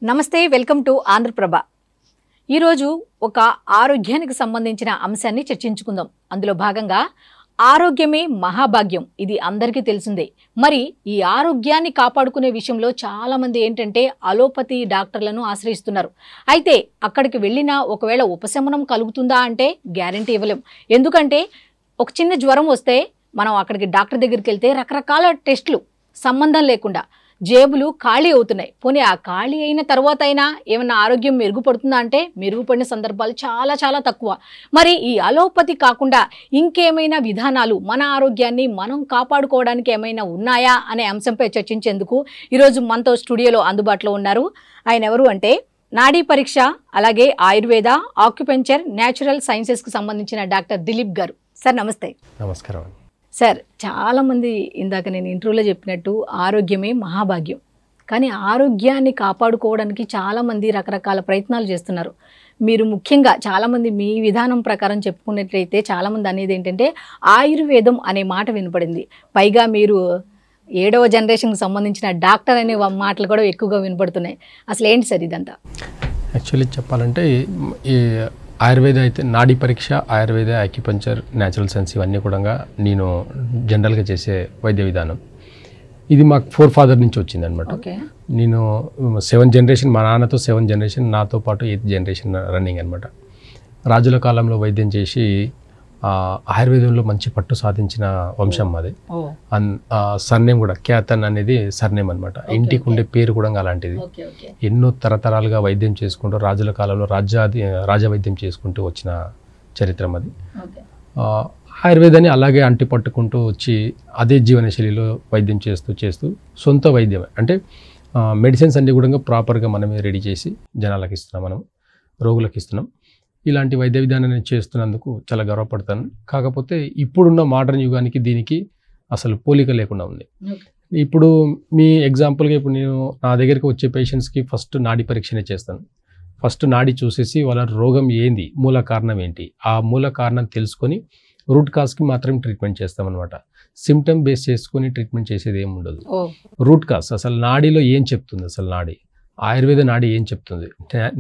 నమస్తే, welcome to Andhraprabha. ఈరోజు ఒక ఆరోగ్యానికి సంబంధించిన అంశాన్ని చర్చించుకుందాం. అందులో భాగంగా ఆరోగ్యమే మహాభాగ్యం, ఇది అందరికీ తెలిసిందే. మరి ఈ ఆరోగ్యాన్ని కాపాడుకునే విషయంలో చాలామంది ఏంటంటే అలోపతి డాక్టర్లను ఆశ్రయిస్తున్నారు. అయితే అక్కడికి వెళ్ళినా ఒకవేళ ఉపశమనం కలుగుతుందా అంటే గ్యారంటీ ఇవ్వలేం. ఎందుకంటే ఒక చిన్న జ్వరం వస్తే మనం అక్కడికి డాక్టర్ దగ్గరికి వెళ్తే రకరకాల టెస్టులు సంబంధం లేకుండా జేబులు ఖాళీ అవుతున్నాయి. పోనీ ఆ ఖాళీ అయిన తర్వాత అయినా ఏమన్నా ఆరోగ్యం మెరుగుపడుతుందా అంటే మెరుగుపడిన సందర్భాలు చాలా చాలా తక్కువ. మరి ఈ అలోపతి కాకుండా ఇంకేమైనా విధానాలు మన ఆరోగ్యాన్ని మనం కాపాడుకోవడానికి ఏమైనా ఉన్నాయా అనే అంశంపై చర్చించేందుకు ఈరోజు మనతో స్టూడియోలో అందుబాటులో ఉన్నారు. ఆయన ఎవరు అంటే నాడీ పరీక్ష, అలాగే ఆయుర్వేద, ఆక్యుపెంచర్, న్యాచురల్ సైన్సెస్కి సంబంధించిన డాక్టర్ దిలీప్ గారు. సార్ నమస్తే. నమస్కారం సార్, చాలామంది ఇందాక నేను ఇంటర్వ్యూలో చెప్పినట్టు ఆరోగ్యమే మహాభాగ్యం, కానీ ఆరోగ్యాన్ని కాపాడుకోవడానికి చాలామంది రకరకాల ప్రయత్నాలు చేస్తున్నారు. మీరు ముఖ్యంగా చాలామంది మీ విధానం ప్రకారం చెప్పుకున్నట్లయితే చాలామంది అనేది ఏంటంటే ఆయుర్వేదం అనే మాట వినపడింది. పైగా మీరు 7వ జనరేషన్కి సంబంధించిన డాక్టర్ అనే మాటలు కూడా ఎక్కువగా వినపడుతున్నాయి. అసలు ఏంటి సార్ ఇదంతా? యాక్చువల్లీ చెప్పాలంటే ఈ ఆయుర్వేద అయితే నాడీ పరీక్ష, ఆయుర్వేద, ఆక్యుపంచర్, న్యాచురల్ సైన్స్ ఇవన్నీ కూడా నేను జనరల్గా చేసే వైద్య విధానం. ఇది మాకు 4 ఫాదర్ నుంచి వచ్చింది అనమాట. నేను 7th జనరేషన్, మా నాన్నతో 7th జనరేషన్, నాతో పాటు 8th జనరేషన్ రన్నింగ్ అనమాట. రాజుల కాలంలో వైద్యం చేసి ఆయుర్వేదంలో మంచి పట్టు సాధించిన వంశం మాది. సర్నేమ్ కూడా క్యాతన్ అనేది సర్నేమ్ అనమాట. ఇంటికి ఉండే పేరు కూడా అలాంటిది. ఎన్నో తరతరాలుగా వైద్యం చేసుకుంటూ రాజుల కాలంలో రాజవైద్యం చేసుకుంటూ వచ్చిన చరిత్రం అది. ఆయుర్వేదాన్ని అలాగే అంటిపట్టుకుంటూ వచ్చి అదే జీవనశైలిలో వైద్యం చేస్తూ సొంత వైద్యం అంటే మెడిసిన్స్ అన్ని కూడా ప్రాపర్గా మనమే రెడీ చేసి జనాలకు ఇస్తున్నాం, మనం రోగులకు ఇస్తున్నాం. ఇలాంటి వైద్య విధానాన్ని చేస్తున్నందుకు చాలా గర్వపడతాను. కాకపోతే ఇప్పుడున్న మోడర్న్ యుగానికి దీనికి అసలు పోలిక లేకుండా ఉంది. ఇప్పుడు మీ ఎగ్జాంపుల్గా ఇప్పుడు నేను నా దగ్గరికి వచ్చే పేషెంట్స్కి ఫస్ట్ నాడీ పరీక్షనే చేస్తాను. ఫస్ట్ నాడీ చూసేసి వాళ్ళ రోగం ఏంది, మూల కారణం ఏంటి, ఆ మూల కారణం తెలుసుకొని రూట్ కాజ్కి మాత్రం ట్రీట్మెంట్ చేస్తామన్నమాట. సిమ్టమ్ బేస్ చేసుకొని ట్రీట్మెంట్ చేసేది ఏమి ఉండదు. రూట్ కాజ్ అసలు నాడీలో ఏం చెప్తుంది, అసలు నాడీ ఆయుర్వేద నాడీ ఏం చెప్తుంది,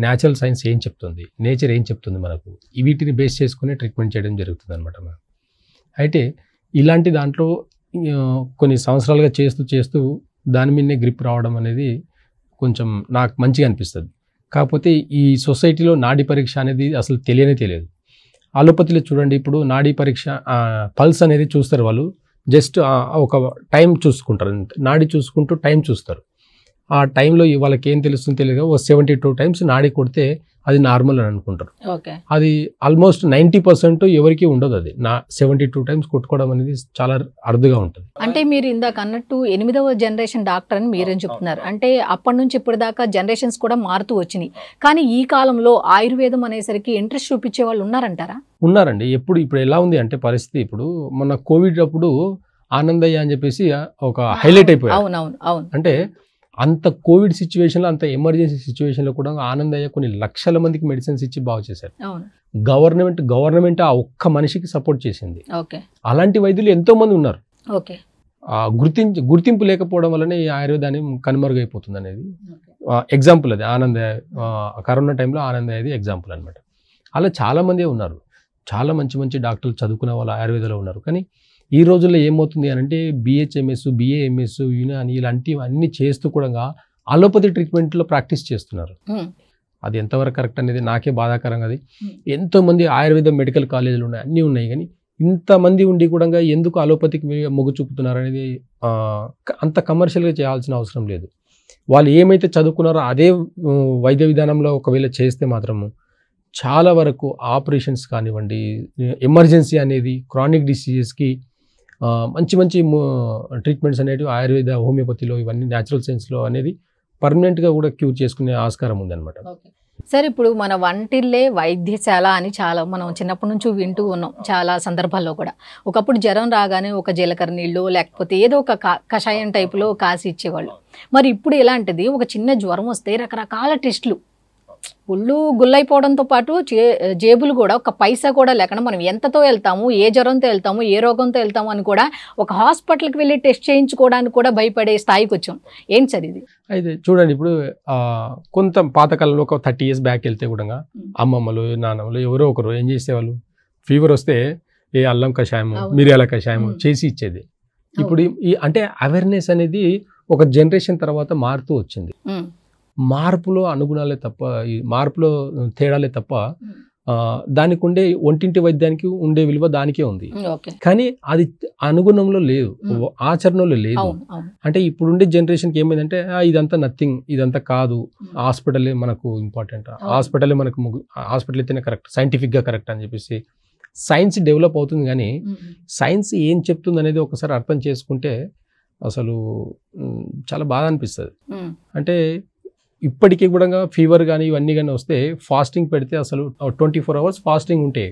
న్యాచురల్ సైన్స్ ఏం చెప్తుంది, నేచర్ ఏం చెప్తుంది, మనకు వీటిని బేస్ చేసుకుని ట్రీట్మెంట్ చేయడం జరుగుతుంది అనమాట. అయితే ఇలాంటి దాంట్లో కొన్ని సంవత్సరాలుగా చేస్తూ దాని మీదనే గ్రిప్ రావడం అనేది కొంచెం నాకు మంచిగా అనిపిస్తుంది. కాకపోతే ఈ సొసైటీలో నాడీ పరీక్ష అనేది అసలు తెలియదు. అలోపతిలో చూడండి, ఇప్పుడు నాడీ పరీక్ష పల్స్ అనేది చూస్తారు వాళ్ళు, జస్ట్ ఒక టైం చూసుకుంటారు, నాడీ చూసుకుంటూ టైం చూస్తారు. ఆ టైంలో వాళ్ళకి ఏం తెలుస్తుందో తెలియదు, 72 టైమ్స్ నాడి కొడితే అది నార్మల్ అని అనుకుంటారు. అది ఆల్మోస్ట్ 90% ఎవరికి ఉండదు. అది 72 టైమ్స్ కొట్టుకోవడం అనేది చాలా అరుదుగా ఉంటుంది. అంటే మీరు ఇందాక అన్నట్టు 8వ జనరేషన్ డాక్టర్ అని మీరేం చెప్తున్నారు అంటే అప్పటి నుంచి ఇప్పటిదాకా జనరేషన్స్ కూడా మారుతూ వచ్చినాయి. కానీ ఈ కాలంలో ఆయుర్వేదం అనేసరికి ఇంట్రెస్ట్ చూపించే వాళ్ళు ఉన్నారంటారా? ఉన్నారండి. ఇప్పుడు ఎలా ఉంది అంటే పరిస్థితి, ఇప్పుడు మొన్న కోవిడ్ అప్పుడు ఆనందయ్య అని చెప్పేసి ఒక హైలైట్ అయిపోయారు. అవును. అంటే అంత కోవిడ్ సిచ్యువేషన్లో, అంత ఎమర్జెన్సీ సిచ్యువేషన్లో కూడా ఆనందయ్య కొన్ని లక్షల మందికి మెడిసిన్స్ ఇచ్చి బాగు చేశారు. గవర్నమెంట్ ఆ ఒక్క మనిషికి సపోర్ట్ చేసింది. అలాంటి వైద్యులు ఎంతో మంది ఉన్నారు. గుర్తింపు లేకపోవడం వల్లనే ఈ ఆయుర్వేదాన్ని కనుమరుగైపోతుంది అనేది ఎగ్జాంపుల్. అది ఆనందయ్య, కరోనా టైంలో ఆనందయ్యది ఎగ్జాంపుల్ అనమాట. అలా చాలామంది ఉన్నారు, చాలా మంచి డాక్టర్లు చదువుకునే వాళ్ళు ఆయుర్వేదంలో ఉన్నారు. కానీ ఈ రోజుల్లో ఏమవుతుంది అని అంటే BHMS, BAMS, యునాని ఇలాంటివి అన్నీ చేస్తూ కూడా అలోపతి ట్రీట్మెంట్లో ప్రాక్టీస్ చేస్తున్నారు. అది ఎంతవరకు కరెక్ట్ అనేది నాకే బాధాకరంగా. అది ఎంతోమంది ఆయుర్వేద మెడికల్ కాలేజీలు ఉన్నాయి, అన్నీ ఉన్నాయి, కానీ ఇంతమంది ఉండి కూడా ఎందుకు అలోపతికి మొగ్గు చూపుతున్నారు అనేది అంత కమర్షియల్గా చేయాల్సిన అవసరం లేదు. వాళ్ళు ఏమైతే చదువుకున్నారో అదే వైద్య విధానంలో ఒకవేళ చేస్తే మాత్రము చాలా వరకు ఆపరేషన్స్ కానివ్వండి, ఎమర్జెన్సీ అనేది, క్రానిక్ డిసీజెస్కి మంచి ట్రీట్మెంట్స్ అనేవి ఆయుర్వేద, హోమియోపతిలో, ఇవన్నీ న్యాచురల్ సైన్స్లో అనేది పర్మనెంట్గా కూడా క్యూర్ చేసుకునే ఆస్కారం ఉందన్నమాట. సార్, ఇప్పుడు మన వంటిల్లే వైద్యశాల అని చాలా మనం చిన్నప్పటి నుంచి వింటూ ఉన్నాం చాలా సందర్భాల్లో కూడా. ఒకప్పుడు జ్వరం రాగానే ఒక జీలకర్ర నీళ్ళు లేకపోతే ఏదో ఒక కషాయం టైపులో కాసి ఇచ్చేవాళ్ళు. మరి ఇప్పుడు ఎలాంటిది, ఒక చిన్న జ్వరం వస్తే రకరకాల టెస్టులు ఒళ్ళు గుల్లైపోవడంతో పాటు జేబులు కూడా ఒక పైసా కూడా లేకుండా మనం ఎంతతో వెళ్తాము, ఏ జ్వరంతో వెళ్తాము, ఏ రోగంతో వెళ్తాము అని కూడా ఒక హాస్పిటల్కి వెళ్ళి టెస్ట్ చేయించుకోవడానికి కూడా భయపడే స్థాయికి వచ్చాం. ఏంటి సార్ ఇది? అయితే చూడండి, ఇప్పుడు కొంత పాతకాలంలో ఒక 30 years బ్యాక్ వెళ్తే కూడా అమ్మమ్మలు నాన్నమ్మలు ఎవరో ఒకరు ఏం చేసేవాళ్ళు, ఫీవర్ వస్తే ఏ అల్లం కషాయము మిరియాల కషాయము చేసి ఇచ్చేది. ఇప్పుడు ఈ అంటే అవేర్నెస్ అనేది ఒక జనరేషన్ తర్వాత మారుతూ వచ్చింది. మార్పులో అనుగుణాలే తప్ప, ఈ మార్పులో తేడాలే తప్ప దానికి ఉండే ఒంటింటి వైద్యానికి ఉండే విలువ దానికే ఉంది. కానీ అది అనుగుణంలో లేదు, ఆచరణలో లేదు. అంటే ఇప్పుడుండే జనరేషన్కి ఏమైందంటే ఇదంతా నథింగ్, ఇదంతా కాదు, హాస్పిటలే మనకు ఇంపార్టెంట్, హాస్పిటలే మనకు హాస్పిటల్ అయితేనే కరెక్ట్, సైంటిఫిక్గా కరెక్ట్ అని చెప్పేసి సైన్స్ డెవలప్ అవుతుంది. కానీ సైన్స్ ఏం చెప్తుంది అనేది ఒకసారి అర్థం చేసుకుంటే అసలు చాలా బాధ అనిపిస్తుంది. అంటే ఇప్పటికీ కూడా ఫీవర్ కానీ ఇవన్నీ కానీ వస్తే ఫాస్టింగ్ పెడితే అసలు 24 hours ఫాస్టింగ్ ఉంటే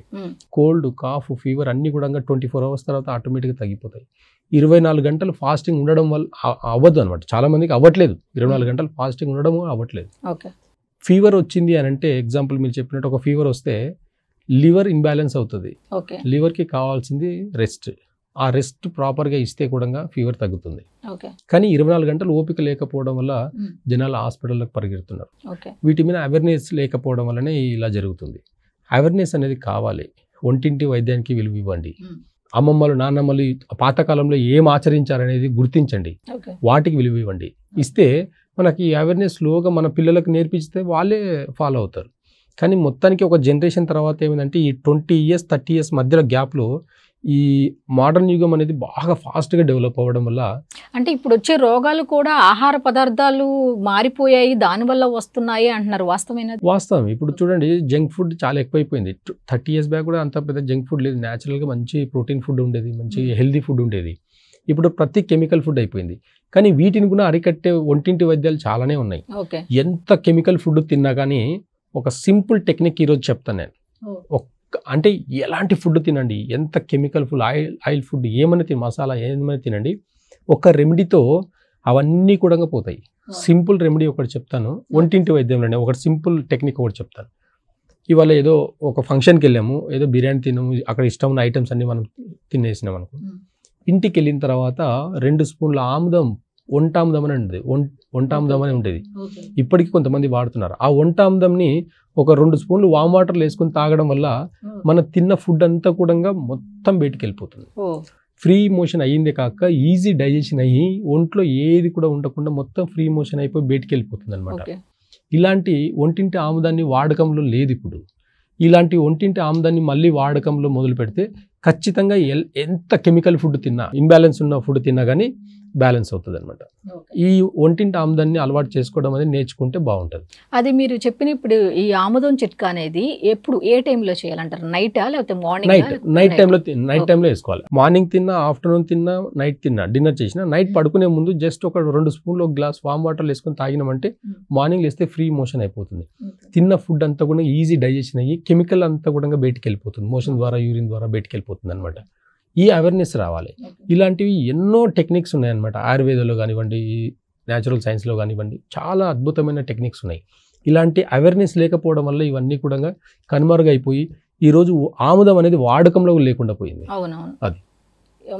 కోల్డ్ కాఫ్ ఫీవర్ అన్నీ కూడా 24 hours తర్వాత ఆటోమేటిక్గా తగ్గిపోతాయి. 24 గంటలు ఫాస్టింగ్ ఉండడం వల్ల అవ్వద్దు అనమాట. చాలా మందికి అవ్వట్లేదు, 24 గంటలు ఫాస్టింగ్ ఉండడం అవ్వట్లేదు. ఫీవర్ వచ్చింది అని అంటే ఎగ్జాంపుల్ మీరు చెప్పినట్టు ఒక ఫీవర్ వస్తే లివర్ ఇంబ్యాలెన్స్ అవుతుంది. లివర్కి కావాల్సింది రెస్ట్. ఆ రెస్ట్ ప్రాపర్గా ఇస్తే కూడా ఫీవర్ తగ్గుతుంది. కానీ 24 గంటలు ఓపిక లేకపోవడం వల్ల జనాలు హాస్పిటల్లోకి పరిగెడుతున్నారు. వీటి మీద అవేర్నెస్ లేకపోవడం వల్లనే ఇలా జరుగుతుంది. అవేర్నెస్ అనేది కావాలి. ఒంటింటి వైద్యానికి విలువ ఇవ్వండి. అమ్మమ్మలు నాన్నమ్మలు పాతకాలంలో ఏం ఆచరించారనేది గుర్తించండి, వాటికి విలువ ఇవ్వండి. ఇస్తే మనకి అవేర్నెస్ స్లోగా మన పిల్లలకు నేర్పిస్తే వాళ్ళే ఫాలో అవుతారు. కానీ మొత్తానికి ఒక జనరేషన్ తర్వాత ఏమైందంటే ఈ 20 years 30 years మధ్యలో గ్యాప్లో ఈ మోడర్న్ యుగం అనేది బాగా ఫాస్ట్గా డెవలప్ అవ్వడం వల్ల, అంటే ఇప్పుడు వచ్చే రోగాలు కూడా ఆహార పదార్థాలు మారిపోయాయి, దానివల్ల వస్తున్నాయి అంటున్నారు. వాస్తవం. ఇప్పుడు చూడండి, జంక్ ఫుడ్ చాలా ఎక్కువైపోయింది. 30 years బ్యాక్ కూడా అంత పెద్ద జంక్ ఫుడ్ లేదు. న్యాచురల్గా మంచి ప్రోటీన్ ఫుడ్ ఉండేది, మంచి హెల్దీ ఫుడ్ ఉండేది. ఇప్పుడు ప్రతి కెమికల్ ఫుడ్ అయిపోయింది. కానీ వీటిని కూడా అరికట్టే ఒంటింటి వైద్యాలు చాలానే ఉన్నాయి. ఎంత కెమికల్ ఫుడ్ తిన్నా కానీ ఒక సింపుల్ టెక్నిక్ ఈరోజు చెప్తాను నేను. అంటే ఎలాంటి ఫుడ్ తినండి, ఎంత కెమికల్ ఫుడ్, ఆయిల్ ఫుడ్ ఏమైనా మసాలా ఏమైనా తినండి, ఒక రెమెడీతో అవన్నీ కూడా పోతాయి. సింపుల్ రెమెడీ ఒకటి చెప్తాను, ఒంటింటి వైద్యంలోనే ఒకటి సింపుల్ టెక్నిక్ ఒకటి చెప్తాను. ఇవాళ ఏదో ఒక ఫంక్షన్కి వెళ్ళాము, ఏదో బిర్యానీ తిన్నాము, అక్కడ ఇష్టం ఉన్న ఐటమ్స్ అన్ని మనం తినేసినాం అనుకో. ఇంటికి వెళ్ళిన తర్వాత 2 స్పూన్ల ఆముదం, వంటాముదం అని ఉండేది, వంటాముదం అని ఉండేది. ఇప్పటికీ కొంతమంది వాడుతున్నారు. ఆ వంటాముదంని ఒక 2 స్పూన్లు వామ్ వాటర్లు వేసుకుని తాగడం వల్ల మన తిన్న ఫుడ్ అంతా కూడా మొత్తం బయటికి వెళ్ళిపోతుంది. ఫ్రీ మోషన్ అయ్యిందే కాక ఈజీ డైజెషన్ అయ్యి ఒంట్లో ఏది కూడా ఉండకుండా మొత్తం ఫ్రీ మోషన్ అయిపోయి బయటికి వెళ్ళిపోతుంది అనమాట. ఇలాంటి ఒంటింటి ఆముదాన్ని వాడకంలో లేదు ఇప్పుడు. ఇలాంటి ఒంటింటి ఆముదాన్ని మళ్ళీ వాడకంలో మొదలు పెడితే ఖచ్చితంగా ఎంత కెమికల్ ఫుడ్ తిన్నా, ఇంబ్యాలెన్స్ ఉన్న ఫుడ్ తిన్నా కానీ బ్యాలెన్స్ అవుతుంది అనమాట. ఈ ఒంటింటి ఆముదాన్ని అలవాటు చేసుకోవడం అనేది నేర్చుకుంటే బాగుంటుంది. అది మీరు చెప్పిన ఇప్పుడు ఈ ఆముదం చిట్కా అనేది ఎప్పుడు ఏ టైంలో చేయాలంటారు? నైటా లేకపోతే మార్నింగ్? నైట్ టైంలో వేసుకోవాలి. మార్నింగ్ తిన్నా, ఆఫ్టర్నూన్ తిన్నా, నైట్ తిన్నా, డిన్నర్ చేసినా, నైట్ పడుకునే ముందు జస్ట్ ఒక 2 స్పూన్లు ఒక గ్లాస్ వామ్ వాటర్లు వేసుకొని తాగినామంటే మార్నింగ్ వేస్తే ఫ్రీ మోషన్ అయిపోతుంది. తిన్న ఫుడ్ అంతా కూడా ఈజీ డైజెషన్ అయ్యి కెమికల్ అంతా కూడా బయటికి వెళ్ళిపోతుంది, మోషన్ ద్వారా యూరిన్ ద్వారా బయటికి వెళ్ళిపోతుంది అనమాట. ఈ అవేర్నెస్ రావాలి. ఇలాంటివి ఎన్నో టెక్నిక్స్ ఉన్నాయన్నమాట. ఆయుర్వేదంలో కానివ్వండి, న్యాచురల్ సైన్స్లో కానివ్వండి, చాలా అద్భుతమైన టెక్నిక్స్ ఉన్నాయి. ఇలాంటి అవేర్నెస్ లేకపోవడం వల్ల ఇవన్నీ కూడా కనుమరుగైపోయి ఈరోజు ఆముదం అనేది వాడకంలో లేకుండా పోయింది. అది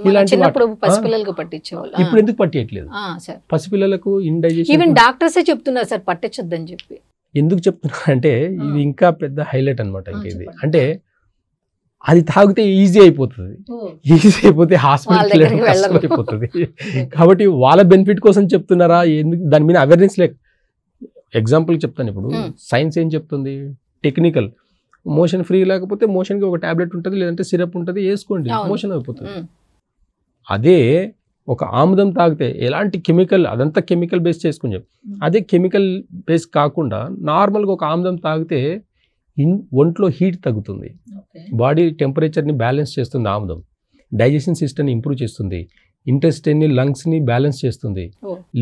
ఇలాంటి పసిపిల్లలకు పట్టించేవాళ్ళు, ఇప్పుడు ఎందుకు పట్టియట్లేదు? పసిపిల్లలకు ఇండైజెషన్ ఈవెన్ డాక్టర్సే చెప్తున్నారు సార్ పట్టించొద్దని చెప్పి. ఎందుకు చెప్తున్నారు అంటే ఇది ఇంకా పెద్ద హైలైట్ అనమాట. ఇంకా ఇది అంటే అది తాగితే ఈజీ అయిపోతుంది, ఈజీ అయిపోతే హాస్పిటల్ అయిపోతుంది. కాబట్టి వాళ్ళ బెనిఫిట్ కోసం చెప్తున్నారా, ఎందుకు దాని మీద అవేర్నెస్ లేక. ఎగ్జాంపుల్ చెప్తాను. ఇప్పుడు సైన్స్ ఏం చెప్తుంది? టెక్నికల్ మోషన్ ఫ్రీ లేకపోతే మోషన్కి ఒక టాబ్లెట్ ఉంటుంది, లేదంటే సిరప్ ఉంటుంది, వేసుకోండి, మోషన్ అయిపోతుంది. అదే ఒక ఆముదం తాగితే ఎలాంటి కెమికల్, అదంతా కెమికల్ బేస్ చేసుకుని చెప్పి, అదే కెమికల్ బేస్ కాకుండా నార్మల్గా ఒక ఆముదం తాగితే ఒంట్లో హీట్ తగ్గుతుంది, బాడీ టెంపరేచర్ని బ్యాలెన్స్ చేస్తుంది ఆముదం, డైజెషన్ సిస్టమ్ని ఇంప్రూవ్ చేస్తుంది, ఇంటెస్టైన్ని లంగ్స్ని బ్యాలెన్స్ చేస్తుంది,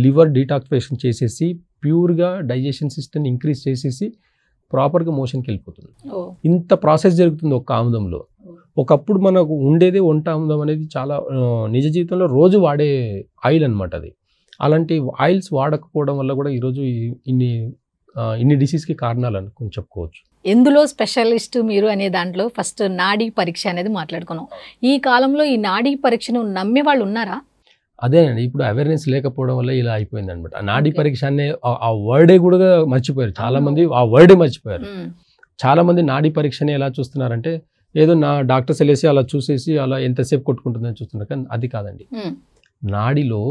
లివర్ డీటాక్సిఫికేషన్ చేసేసి ప్యూర్గా డైజెషన్ సిస్టమ్ని ఇంక్రీజ్ చేసేసి ప్రాపర్గా మోషన్కి వెళ్ళిపోతుంది. ఇంత ప్రాసెస్ జరుగుతుంది ఒక్క ఆముదంలో. ఒకప్పుడు మనకు ఉండేదే వంట ఆముదం అనేది చాలా నిజ జీవితంలో రోజు వాడే ఆయిల్ అనమాట అది. అలాంటి ఆయిల్స్ వాడకపోవడం వల్ల కూడా ఈరోజు ఇన్ని ఇన్ని డిసీజ్కి కారణాలు అనుకుని చెప్పుకోవచ్చు. ఎందులో స్పెషలిస్ట్ మీరు అనే దాంట్లో ఫస్ట్ నాడీ పరీక్ష అనేది మాట్లాడుకున్నాం. ఈ కాలంలో ఈ నాడీ పరీక్షను నమ్మే వాళ్ళు ఉన్నారా? అదేనండి, ఇప్పుడు అవేర్నెస్ లేకపోవడం వల్ల ఇలా అయిపోయింది అనమాట. నాడీ పరీక్ష అనే ఆ వర్డే కూడా మర్చిపోయారు చాలా మంది, ఆ వర్డే మర్చిపోయారు. చాలా మంది నాడీ పరీక్షని ఎలా చూస్తున్నారంటే ఏదో నా డాక్టర్స్ వెళ్ళేసి అలా చూసేసి అలా ఎంతసేపు కొట్టుకుంటుందని చూస్తున్నారు, కానీ అది కాదండి. నాడిలో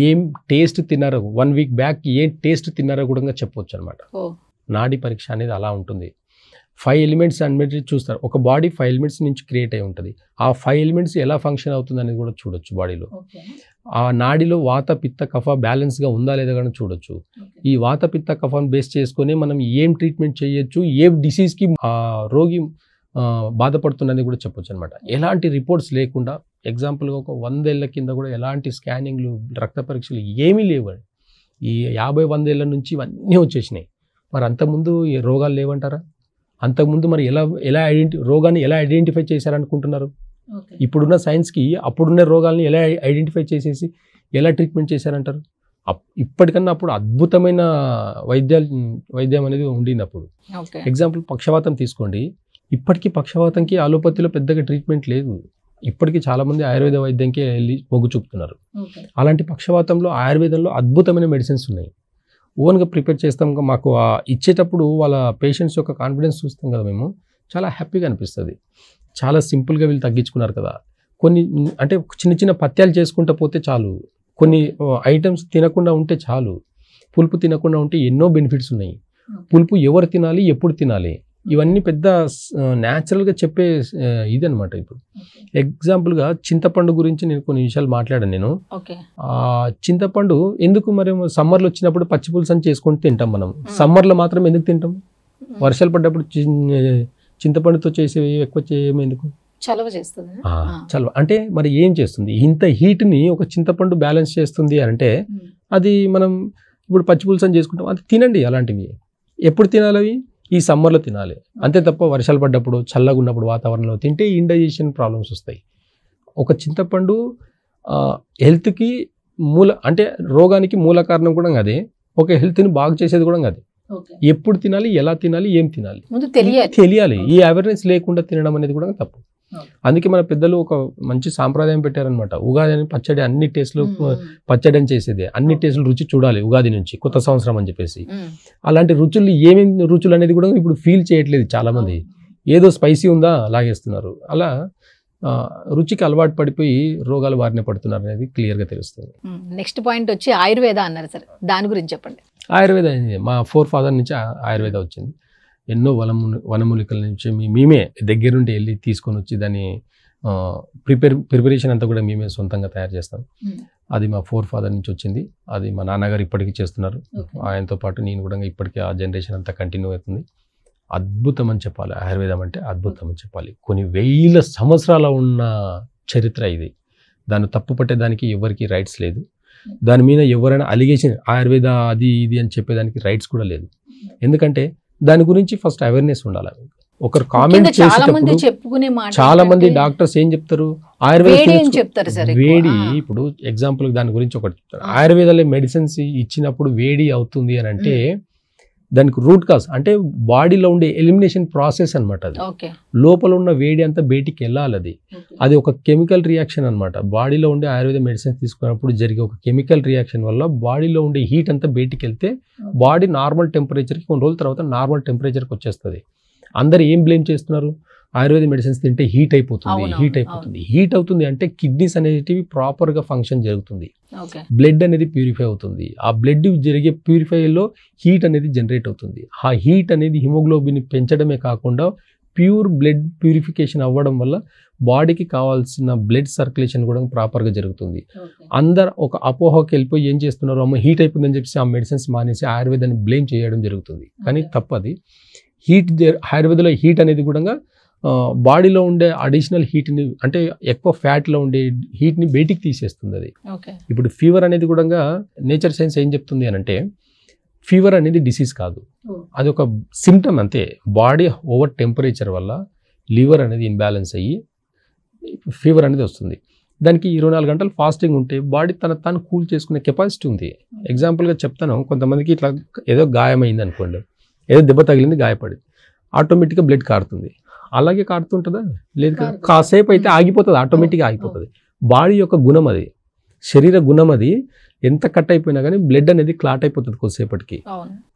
ఏం టేస్ట్ తిన్నారో 1 వీక్ బ్యాక్ ఏం టేస్ట్ తిన్నారో కూడా చెప్పవచ్చు అనమాట. నాడీ పరీక్ష అనేది అలా ఉంటుంది. 5 ఎలిమెంట్స్ అనేది చూస్తారు. ఒక బాడీ 5 ఎలిమెంట్స్ నుంచి క్రియేట్ అయి ఉంటుంది. ఆ 5 ఎలిమెంట్స్ ఎలా ఫంక్షన్ అవుతుంది అనేది కూడా చూడొచ్చు బాడీలో. ఆ నాడిలో వాత పిత్త కఫ బ్యాలెన్స్గా ఉందా లేదా కానీ చూడొచ్చు. ఈ వాత పిత్త కఫను బేస్ చేసుకొని మనం ఏం ట్రీట్మెంట్ చేయొచ్చు, ఏ డిసీజ్కి రోగి బాధపడుతున్నది కూడా చెప్పొచ్చు అనమాట. ఎలాంటి రిపోర్ట్స్ లేకుండా ఎగ్జాంపుల్గా ఒక 100 ఏళ్ల కింద కూడా ఎలాంటి స్కానింగ్లు రక్త పరీక్షలు ఏమీ లేవండి. ఈ 50-100 ఏళ్ల నుంచి ఇవన్నీ వచ్చేసినాయి. మరి అంతకుముందు ఈ రోగాలు లేవంటారా? అంతకుముందు మరి ఎలా రోగాన్ని ఎలా ఐడెంటిఫై చేశారనుకుంటున్నారు? ఇప్పుడున్న సైన్స్కి అప్పుడున్న రోగాల్ని ఎలా ఐడెంటిఫై చేసేసి ఎలా ట్రీట్మెంట్ చేశారంటారు? ఇప్పటికన్నా అప్పుడు అద్భుతమైన వైద్యం అనేది ఉండింది అప్పుడు. ఎగ్జాంపుల్ పక్షవాతం తీసుకోండి. ఇప్పటికీ పక్షవాతంకి అలోపతిలో పెద్దగా ట్రీట్మెంట్ లేదు. ఇప్పటికీ చాలామంది ఆయుర్వేద వైద్యంకే వెళ్ళి మొగ్గు చూపుతున్నారు. అలాంటి పక్షవాతంలో ఆయుర్వేదంలో అద్భుతమైన మెడిసిన్స్ ఉన్నాయి. ఓన్గా ప్రిపేర్ చేస్తాం. మాకు ఇచ్చేటప్పుడు వాళ్ళ పేషెంట్స్ యొక్క కాన్ఫిడెన్స్ చూస్తాం కదా, మేము చాలా హ్యాపీగా అనిపిస్తుంది. చాలా సింపుల్గా వీళ్ళు తగ్గించుకున్నారు కదా. కొన్ని అంటే చిన్న చిన్న పత్యాలు చేసుకుంటూ పోతే చాలు, కొన్ని ఐటమ్స్ తినకుండా ఉంటే చాలు, పులుపు తినకుండా ఉంటే ఎన్నో బెనిఫిట్స్ ఉన్నాయి. పులుపు ఎవరు తినాలి, ఎప్పుడు తినాలి, ఇవన్నీ పెద్ద న్యాచురల్గా చెప్పే ఇదనమాట. ఇప్పుడు ఎగ్జాంపుల్గా చింతపండు గురించి నేను కొన్ని విషయాలు మాట్లాడాను. నేను చింతపండు ఎందుకు మరి సమ్మర్లో వచ్చినప్పుడు పచ్చి పులుసు అని చేసుకొని తింటాం మనం. సమ్మర్లో మాత్రం ఎందుకు తింటాం? వర్షాలు పడ్డప్పుడు చింతపండుతో చేసేవి ఎక్కువ చేయము ఎందుకు? చలవ చేస్తుంది. చలవ అంటే మరి ఏం చేస్తుంది? ఇంత హీట్ని ఒక చింతపండు బ్యాలెన్స్ చేస్తుంది అంటే అది మనం ఇప్పుడు పచ్చి పులుసు అని చేసుకుంటాం. అది తినండి. అలాంటివి ఎప్పుడు తినాలి? అవి ఈ సమ్మర్లో తినాలి. అంతే తప్ప వర్షాలు పడ్డప్పుడు చల్లగా ఉన్నప్పుడు వాతావరణంలో తింటే ఇండైజెషన్ ప్రాబ్లమ్స్ వస్తాయి. ఒక చింతపండు హెల్త్కి అంటే రోగానికి మూల కారణం కూడా అదే, ఒక హెల్త్ని బాగు చేసేది కూడా అదే. ఎప్పుడు తినాలి, ఎలా తినాలి, ఏం తినాలి తెలియాలి. ఈ అవేర్నెస్ లేకుండా తినడం అనేది కూడా తప్పు. అందుకే మన పెద్దలు ఒక మంచి సాంప్రదాయం పెట్టారనమాట. ఉగాది అని పచ్చడి అన్ని టేస్ట్లు పచ్చడి అని చేసేది, అన్ని టేస్టులు రుచి చూడాలి ఉగాది నుంచి కొత్త సంవత్సరం అని చెప్పేసి. అలాంటి రుచులు ఏమేమి రుచులు అనేది కూడా ఇప్పుడు ఫీల్ చేయట్లేదు చాలా మంది. ఏదో స్పైసీ ఉందా లాగేస్తున్నారు. అలా రుచికి అలవాటు పడిపోయి రోగాలు బారిన పడుతున్నారు అనేది క్లియర్గా తెలుస్తుంది. నెక్స్ట్ పాయింట్ వచ్చి ఆయుర్వేద అన్నారు సార్, దాని గురించి చెప్పండి. ఆయుర్వేద మా ఫాదర్ నుంచి ఆయుర్వేద వచ్చింది. ఎన్నో వనమూలికల నుంచి మేమే దగ్గరుండి వెళ్ళి తీసుకొని వచ్చి దాన్ని ప్రిపరేషన్ అంతా కూడా మేమే సొంతంగా తయారు చేస్తాం. అది మా ఫాదర్ నుంచి వచ్చింది. అది మా నాన్నగారు ఇప్పటికీ చేస్తున్నారు. ఆయనతో పాటు నేను కూడా ఇప్పటికీ ఆ జనరేషన్ అంతా కంటిన్యూ అవుతుంది. అద్భుతం అని చెప్పాలి. ఆయుర్వేదం అంటే అద్భుతం అని చెప్పాలి. కొన్ని 1000 సంవత్సరాల ఉన్న చరిత్ర ఇది. దాన్ని తప్పు పట్టేదానికి ఎవరికి రైట్స్ లేదు. దాని మీద ఎవరైనా అలిగేషన్ ఆయుర్వేద అది ఇది అని చెప్పేదానికి రైట్స్ కూడా లేదు. ఎందుకంటే దాని గురించి ఫస్ట్ అవేర్నెస్ ఉండాలి. ఒకరు కామెంట్ చేసేటప్పుడు చాలా మంది డాక్టర్స్ ఏం చెప్తారు, ఆయుర్వేద వేడి. ఇప్పుడు ఎగ్జాంపుల్ దాని గురించి ఒకటి చెప్తారు. ఆయుర్వేదాలో మెడిసిన్స్ ఇచ్చినప్పుడు వేడి అవుతుంది అని అంటే దానికి రూట్ కాజ్ అంటే బాడీలో ఉండే ఎలిమినేషన్ ప్రాసెస్ అనమాట. అది లోపల ఉన్న వేడి అంతా బయటికి వెళ్ళాలి. అది ఒక కెమికల్ రియాక్షన్ అనమాట. బాడీలో ఉండే ఆయుర్వేద మెడిసిన్స్ తీసుకున్నప్పుడు జరిగే ఒక కెమికల్ రియాక్షన్ వల్ల బాడీలో ఉండే హీట్ అంతా బయటికి వెళ్తే బాడీ నార్మల్ టెంపరేచర్కి కొన్ని రోజుల తర్వాత నార్మల్ టెంపరేచర్కి వచ్చేస్తుంది. అందరు ఏం బ్లేమ్ చేస్తున్నారు, ఆయుర్వేద మెడిసిన్స్ తింటే హీట్ అయిపోతుంది. హీట్ అవుతుంది అంటే కిడ్నీస్ అనేటివి ప్రాపర్గా ఫంక్షన్ జరుగుతుంది, బ్లడ్ అనేది ప్యూరిఫై అవుతుంది. ఆ బ్లడ్ జరిగే ప్యూరిఫైలో హీట్ అనేది జనరేట్ అవుతుంది. ఆ హీట్ అనేది హిమోగ్లోబిన్ పెంచడమే కాకుండా ప్యూర్ బ్లడ్ ప్యూరిఫికేషన్ అవ్వడం వల్ల బాడీకి కావాల్సిన బ్లడ్ సర్క్యులేషన్ కూడా ప్రాపర్గా జరుగుతుంది. అందరు ఒక అపోహకి వెళ్ళిపోయి ఏం చేస్తున్నారు, అమ్మ హీట్ అయిపోతుందని చెప్పేసి ఆ మెడిసిన్స్ మానేసి ఆయుర్వేదాన్ని బ్లేమ్ చేయడం జరుగుతుంది. కానీ తప్పది. ఆయుర్వేదంలో హీట్ అనేది కూడా బాడీలో ఉండే అడిషనల్ హీట్ని అంటే ఎక్కువ ఫ్యాట్లో ఉండే హీట్ని బయటికి తీసేస్తుంది. అది ఇప్పుడు ఫీవర్ అనేది కూడా నేచర్ సైన్స్ ఏం చెప్తుంది అని అంటే ఫీవర్ అనేది డిసీజ్ కాదు, అది ఒక సిమ్టమ్ అంతే. బాడీ ఓవర్ టెంపరేచర్ వల్ల లివర్ అనేది ఇన్బ్యాలెన్స్ అయ్యి ఫీవర్ అనేది వస్తుంది. దానికి 24 గంటలు ఫాస్టింగ్ ఉంటే బాడీ తాను కూల్ చేసుకునే కెపాసిటీ ఉంది. ఎగ్జాంపుల్గా చెప్తాను, కొంతమందికి ఇట్లా ఏదో గాయమైంది అనుకోండి, ఏదో దెబ్బ తగిలింది, గాయపడింది, ఆటోమేటిక్గా బ్లడ్ కారుతుంది. అలాగే కారుతుంటుందా? లేదు కదా, కాసేపు అయితే ఆగిపోతుంది, ఆటోమేటిక్గా ఆగిపోతుంది. బాడీ యొక్క గుణం అది, శరీర గుణం అది. ఎంత కట్ అయిపోయినా కానీ బ్లడ్ అనేది క్లాట్ అయిపోతుంది కొద్దిసేపటికి.